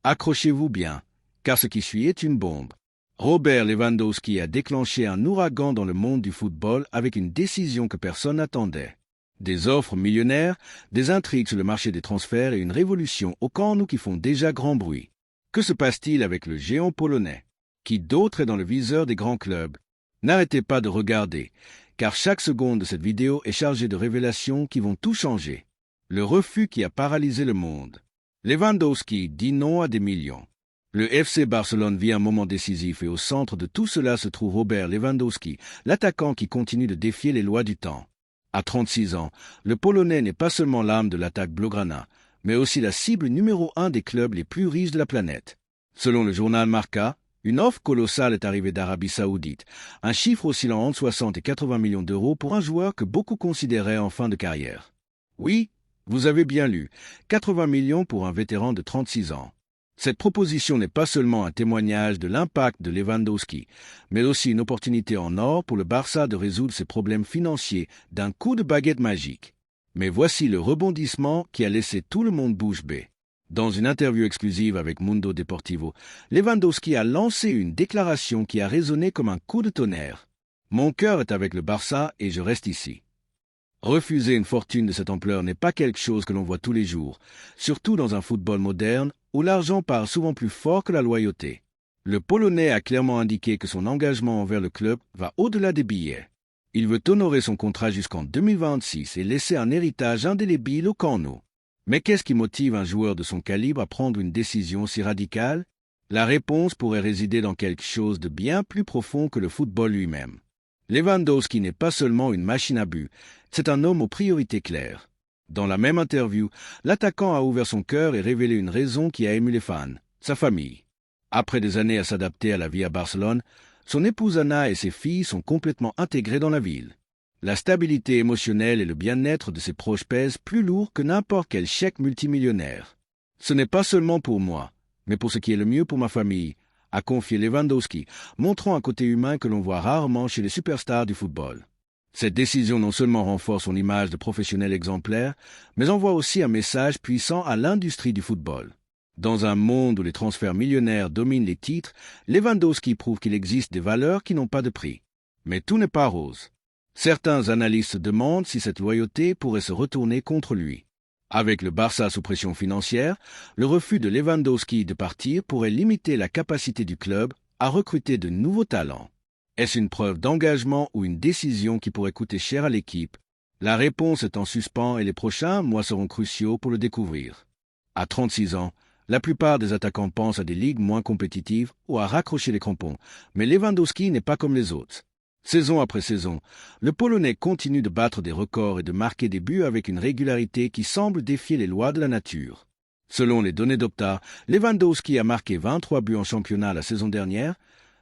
Accrochez-vous bien, car ce qui suit est une bombe. Robert Lewandowski a déclenché un ouragan dans le monde du football avec une décision que personne n'attendait. Des offres millionnaires, des intrigues sur le marché des transferts et une révolution au camp nous qui font déjà grand bruit. Que se passe-t-il avec le géant polonais? Qui d'autre est dans le viseur des grands clubs? N'arrêtez pas de regarder, car chaque seconde de cette vidéo est chargée de révélations qui vont tout changer. Le refus qui a paralysé le monde. Lewandowski dit non à des millions. Le FC Barcelone vit un moment décisif et au centre de tout cela se trouve Robert Lewandowski, l'attaquant qui continue de défier les lois du temps. À 36 ans, le Polonais n'est pas seulement l'âme de l'attaque blaugrana, mais aussi la cible numéro 1 des clubs les plus riches de la planète. Selon le journal Marca, une offre colossale est arrivée d'Arabie Saoudite, un chiffre oscillant entre 60 et 80 millions d'euros pour un joueur que beaucoup considéraient en fin de carrière. Oui, vous avez bien lu, 80 millions pour un vétéran de 36 ans. Cette proposition n'est pas seulement un témoignage de l'impact de Lewandowski, mais aussi une opportunité en or pour le Barça de résoudre ses problèmes financiers d'un coup de baguette magique. Mais voici le rebondissement qui a laissé tout le monde bouche bée. Dans une interview exclusive avec Mundo Deportivo, Lewandowski a lancé une déclaration qui a résonné comme un coup de tonnerre. « Mon cœur est avec le Barça et je reste ici. » Refuser une fortune de cette ampleur n'est pas quelque chose que l'on voit tous les jours, surtout dans un football moderne où l'argent parle souvent plus fort que la loyauté. Le Polonais a clairement indiqué que son engagement envers le club va au-delà des billets. Il veut honorer son contrat jusqu'en 2026 et laisser un héritage indélébile au camp nou. Mais qu'est-ce qui motive un joueur de son calibre à prendre une décision si radicale? La réponse pourrait résider dans quelque chose de bien plus profond que le football lui-même. Lewandowski n'est pas seulement une machine à but, c'est un homme aux priorités claires. Dans la même interview, l'attaquant a ouvert son cœur et révélé une raison qui a ému les fans, sa famille. Après des années à s'adapter à la vie à Barcelone, son épouse Anna et ses filles sont complètement intégrées dans la ville. La stabilité émotionnelle et le bien-être de ses proches pèsent plus lourd que n'importe quel chèque multimillionnaire. Ce n'est pas seulement pour moi, mais pour ce qui est le mieux pour ma famille, a confié Lewandowski, montrant un côté humain que l'on voit rarement chez les superstars du football. Cette décision non seulement renforce son image de professionnel exemplaire, mais envoie aussi un message puissant à l'industrie du football. Dans un monde où les transferts millionnaires dominent les titres, Lewandowski prouve qu'il existe des valeurs qui n'ont pas de prix. Mais tout n'est pas rose. Certains analystes se demandent si cette loyauté pourrait se retourner contre lui. Avec le Barça sous pression financière, le refus de Lewandowski de partir pourrait limiter la capacité du club à recruter de nouveaux talents. Est-ce une preuve d'engagement ou une décision qui pourrait coûter cher à l'équipe? La réponse est en suspens et les prochains mois seront cruciaux pour le découvrir. À 36 ans, la plupart des attaquants pensent à des ligues moins compétitives ou à raccrocher les crampons, mais Lewandowski n'est pas comme les autres. Saison après saison, le Polonais continue de battre des records et de marquer des buts avec une régularité qui semble défier les lois de la nature. Selon les données d'Opta, Lewandowski a marqué 23 buts en championnat la saison dernière,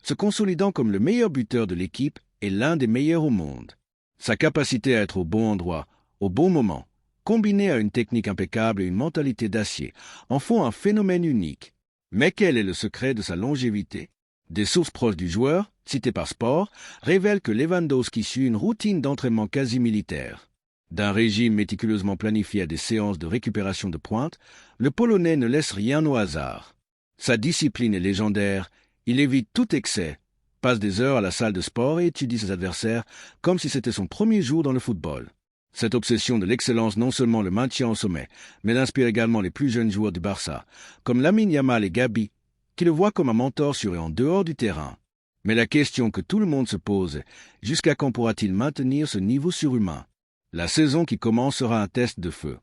se consolidant comme le meilleur buteur de l'équipe et l'un des meilleurs au monde. Sa capacité à être au bon endroit, au bon moment, combinée à une technique impeccable et une mentalité d'acier, en font un phénomène unique. Mais quel est le secret de sa longévité? Des sources proches du joueur, citées par Sport, révèlent que Lewandowski suit une routine d'entraînement quasi militaire. D'un régime méticuleusement planifié à des séances de récupération de pointe, le Polonais ne laisse rien au hasard. Sa discipline est légendaire, il évite tout excès, passe des heures à la salle de sport et étudie ses adversaires comme si c'était son premier jour dans le football. Cette obsession de l'excellence non seulement le maintient au sommet, mais inspire également les plus jeunes joueurs du Barça, comme Lamine Yamal et Gabi, qui le voient comme un mentor sur et en dehors du terrain. Mais la question que tout le monde se pose est, jusqu'à quand pourra-t-il maintenir ce niveau surhumain? La saison qui commence sera un test de feu.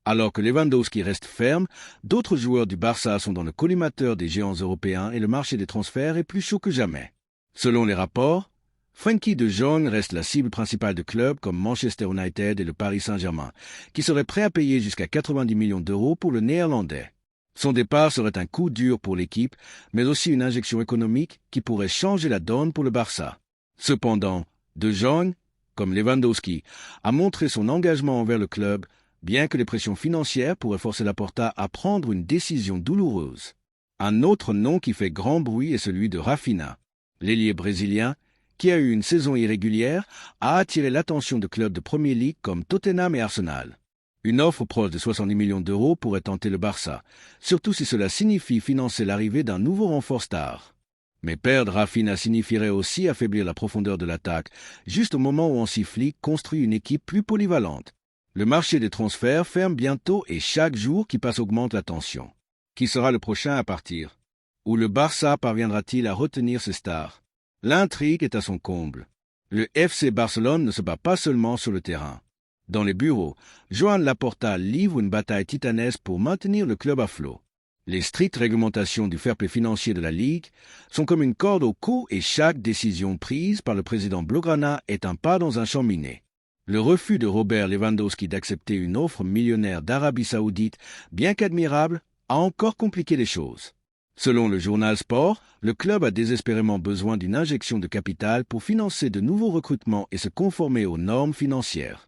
Alors que Lewandowski reste ferme, d'autres joueurs du Barça sont dans le collimateur des géants européens et le marché des transferts est plus chaud que jamais. Selon les rapports, Frenkie de Jong reste la cible principale de clubs comme Manchester United et le Paris Saint-Germain, qui seraient prêts à payer jusqu'à 90 millions d'euros pour le Néerlandais. Son départ serait un coup dur pour l'équipe, mais aussi une injection économique qui pourrait changer la donne pour le Barça. Cependant, de Jong, comme Lewandowski, a montré son engagement envers le club, bien que les pressions financières pourraient forcer Laporta à prendre une décision douloureuse. Un autre nom qui fait grand bruit est celui de Rafinha. L'ailier brésilien, qui a eu une saison irrégulière, a attiré l'attention de clubs de Premier League comme Tottenham et Arsenal. Une offre proche de 70 millions d'euros pourrait tenter le Barça, surtout si cela signifie financer l'arrivée d'un nouveau renfort star. Mais perdre Rafinha signifierait aussi affaiblir la profondeur de l'attaque, juste au moment où Hansi Flick construit une équipe plus polyvalente. Le marché des transferts ferme bientôt et chaque jour qui passe augmente la tension. Qui sera le prochain à partir? Ou le Barça parviendra-t-il à retenir ses stars? L'intrigue est à son comble. Le FC Barcelone ne se bat pas seulement sur le terrain. Dans les bureaux, Joan Laporta livre une bataille titanesque pour maintenir le club à flot. Les strictes réglementations du fair play financier de la Ligue sont comme une corde au cou et chaque décision prise par le président Blaugrana est un pas dans un champ miné. Le refus de Robert Lewandowski d'accepter une offre millionnaire d'Arabie Saoudite, bien qu'admirable, a encore compliqué les choses. Selon le journal Sport, le club a désespérément besoin d'une injection de capital pour financer de nouveaux recrutements et se conformer aux normes financières.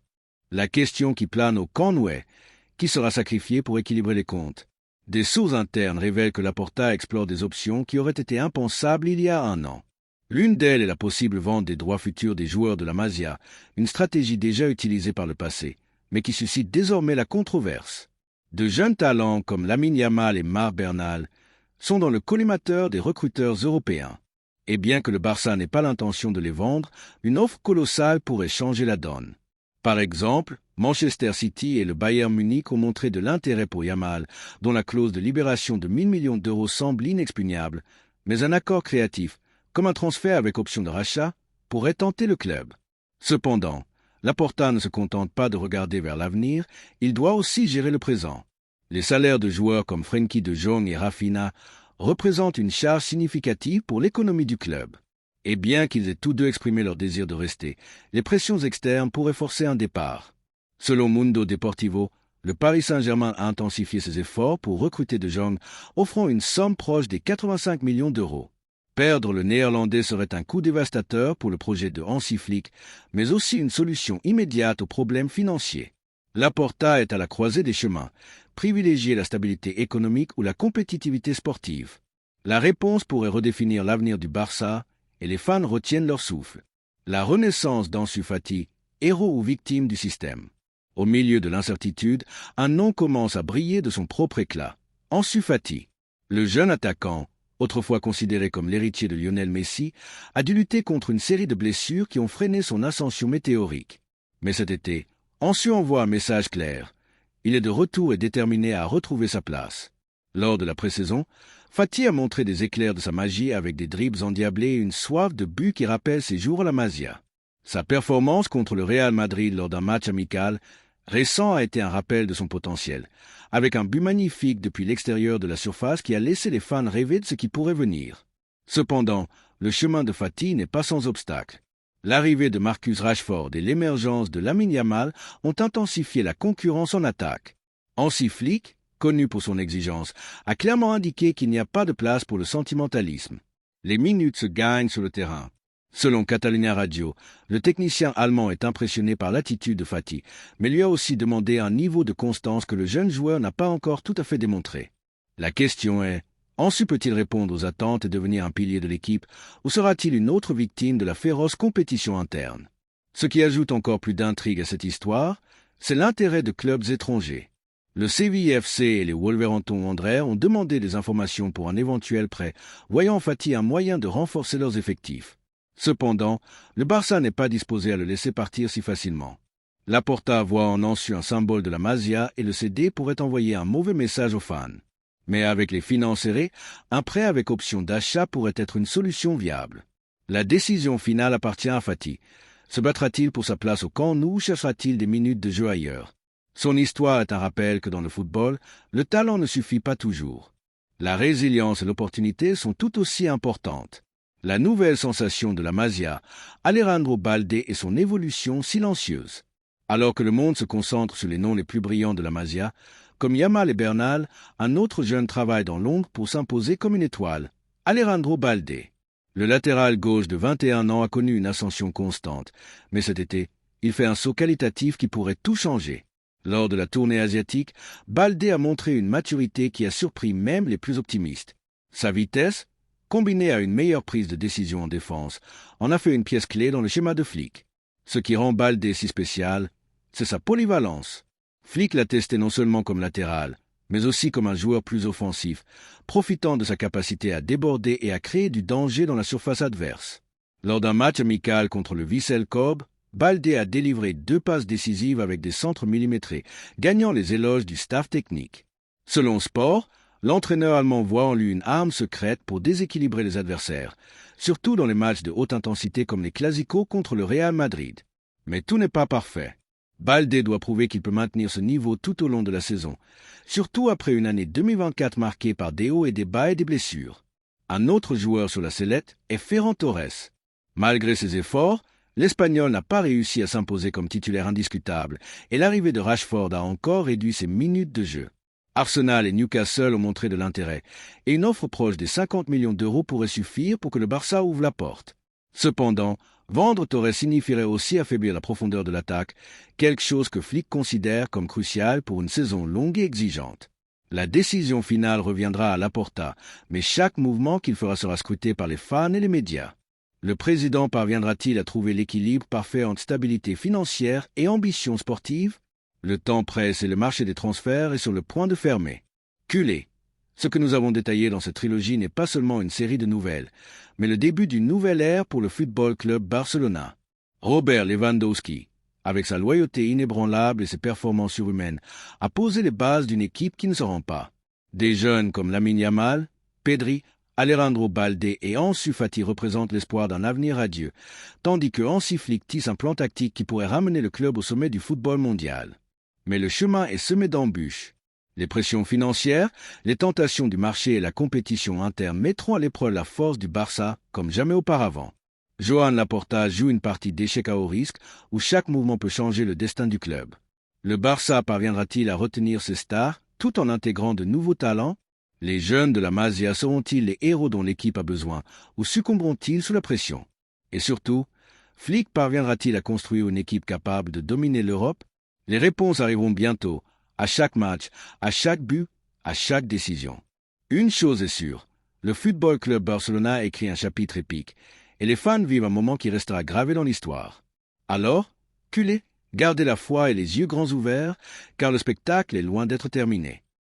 La question qui plane au Camp est: qui sera sacrifié pour équilibrer les comptes? Des sources internes révèlent que Laporta explore des options qui auraient été impensables il y a un an. L'une d'elles est la possible vente des droits futurs des joueurs de la Masia, une stratégie déjà utilisée par le passé, mais qui suscite désormais la controverse. De jeunes talents comme Lamine Yamal et Marc Bernal sont dans le collimateur des recruteurs européens. Et bien que le Barça n'ait pas l'intention de les vendre, une offre colossale pourrait changer la donne. Par exemple, Manchester City et le Bayern Munich ont montré de l'intérêt pour Yamal, dont la clause de libération de 1 000 millions d'euros semble inexpugnable, mais un accord créatif, comme un transfert avec option de rachat, pourrait tenter le club. Cependant, Laporta ne se contente pas de regarder vers l'avenir, il doit aussi gérer le présent. Les salaires de joueurs comme Frenkie de Jong et Rafinha représentent une charge significative pour l'économie du club. Et bien qu'ils aient tous deux exprimé leur désir de rester, les pressions externes pourraient forcer un départ. Selon Mundo Deportivo, le Paris Saint-Germain a intensifié ses efforts pour recruter de Jong, offrant une somme proche des 85 millions d'euros. Perdre le Néerlandais serait un coup dévastateur pour le projet de Hansi Flick, mais aussi une solution immédiate aux problèmes financiers. Laporta est à la croisée des chemins, privilégier la stabilité économique ou la compétitivité sportive. La réponse pourrait redéfinir l'avenir du Barça, et les fans retiennent leur souffle. La renaissance d'Ansu Fati, héros ou victime du système. Au milieu de l'incertitude, un nom commence à briller de son propre éclat. Ansu Fati. Le jeune attaquant, autrefois considéré comme l'héritier de Lionel Messi, a dû lutter contre une série de blessures qui ont freiné son ascension météorique. Mais cet été, Ansu envoie un message clair. Il est de retour et déterminé à retrouver sa place. Lors de la pré-saison, Fati a montré des éclairs de sa magie avec des dribbles endiablés et une soif de but qui rappelle ses jours à la Masia. Sa performance contre le Real Madrid lors d'un match amical récent a été un rappel de son potentiel, avec un but magnifique depuis l'extérieur de la surface qui a laissé les fans rêver de ce qui pourrait venir. Cependant, le chemin de Fati n'est pas sans obstacle. L'arrivée de Marcus Rashford et l'émergence de Lamine Yamal ont intensifié la concurrence en attaque. Hansi Flick, connu pour son exigence, a clairement indiqué qu'il n'y a pas de place pour le sentimentalisme. Les minutes se gagnent sur le terrain. Selon Catalunya Radio, le technicien allemand est impressionné par l'attitude de Fati, mais lui a aussi demandé un niveau de constance que le jeune joueur n'a pas encore tout à fait démontré. La question est, Ansu peut-il répondre aux attentes et devenir un pilier de l'équipe, ou sera-t-il une autre victime de la féroce compétition interne? Ce qui ajoute encore plus d'intrigue à cette histoire, c'est l'intérêt de clubs étrangers. Le Séville FC et les Wolverhampton Wanderers ont demandé des informations pour un éventuel prêt, voyant en Fati un moyen de renforcer leurs effectifs. Cependant, le Barça n'est pas disposé à le laisser partir si facilement. Laporta voit en Ansu un symbole de la Masia et le céder pourrait envoyer un mauvais message aux fans. Mais avec les finances serrées, un prêt avec option d'achat pourrait être une solution viable. La décision finale appartient à Fati. Se battra-t-il pour sa place au Camp Nou ou cherchera-t-il des minutes de jeu ailleurs? Son histoire est un rappel que dans le football, le talent ne suffit pas toujours. La résilience et l'opportunité sont tout aussi importantes. La nouvelle sensation de la Masia, Alejandro Balde et son évolution silencieuse. Alors que le monde se concentre sur les noms les plus brillants de la Masia, comme Yamal et Bernal, un autre jeune travaille dans l'ombre pour s'imposer comme une étoile, Alejandro Balde. Le latéral gauche de 21 ans a connu une ascension constante, mais cet été, il fait un saut qualitatif qui pourrait tout changer. Lors de la tournée asiatique, Balde a montré une maturité qui a surpris même les plus optimistes. Sa vitesse, combinée à une meilleure prise de décision en défense, en a fait une pièce clé dans le schéma de Flick. Ce qui rend Balde si spécial, c'est sa polyvalence. Flick l'a testé non seulement comme latéral, mais aussi comme un joueur plus offensif, profitant de sa capacité à déborder et à créer du danger dans la surface adverse. Lors d'un match amical contre le Vissel Kobe, Baldé a délivré 2 passes décisives avec des centres millimétrés, gagnant les éloges du staff technique. Selon Sport, l'entraîneur allemand voit en lui une arme secrète pour déséquilibrer les adversaires, surtout dans les matchs de haute intensité comme les Clásicos contre le Real Madrid. Mais tout n'est pas parfait. Baldé doit prouver qu'il peut maintenir ce niveau tout au long de la saison, surtout après une année 2024 marquée par des hauts et des bas et des blessures. Un autre joueur sur la sellette est Ferran Torres. Malgré ses efforts, l'Espagnol n'a pas réussi à s'imposer comme titulaire indiscutable et l'arrivée de Rashford a encore réduit ses minutes de jeu. Arsenal et Newcastle ont montré de l'intérêt et une offre proche des 50 millions d'euros pourrait suffire pour que le Barça ouvre la porte. Cependant, vendre Torres signifierait aussi affaiblir la profondeur de l'attaque, quelque chose que Flick considère comme crucial pour une saison longue et exigeante. La décision finale reviendra à Laporta, mais chaque mouvement qu'il fera sera scruté par les fans et les médias. Le président parviendra-t-il à trouver l'équilibre parfait entre stabilité financière et ambition sportive? Le temps presse et le marché des transferts est sur le point de fermer. Culé. Ce que nous avons détaillé dans cette trilogie n'est pas seulement une série de nouvelles, mais le début d'une nouvelle ère pour le Football Club Barcelona. Robert Lewandowski, avec sa loyauté inébranlable et ses performances surhumaines, a posé les bases d'une équipe qui ne se rend pas. Des jeunes comme Lamine Yamal, Pedri, Alejandro Baldé et Ansu Fati représentent l'espoir d'un avenir radieux, tandis que Hansi Flick tisse un plan tactique qui pourrait ramener le club au sommet du football mondial. Mais le chemin est semé d'embûches. Les pressions financières, les tentations du marché et la compétition interne mettront à l'épreuve la force du Barça comme jamais auparavant. Joan Laporta joue une partie d'échec à haut risque où chaque mouvement peut changer le destin du club. Le Barça parviendra-t-il à retenir ses stars tout en intégrant de nouveaux talents? Les jeunes de la Masia seront-ils les héros dont l'équipe a besoin ou succomberont-ils sous la pression? Et surtout, Flick parviendra-t-il à construire une équipe capable de dominer l'Europe? Les réponses arriveront bientôt, à chaque match, à chaque but, à chaque décision. Une chose est sûre, le Football Club Barcelona a écrit un chapitre épique, et les fans vivent un moment qui restera gravé dans l'histoire. Alors, culé, gardez la foi et les yeux grands ouverts, car le spectacle est loin d'être terminé.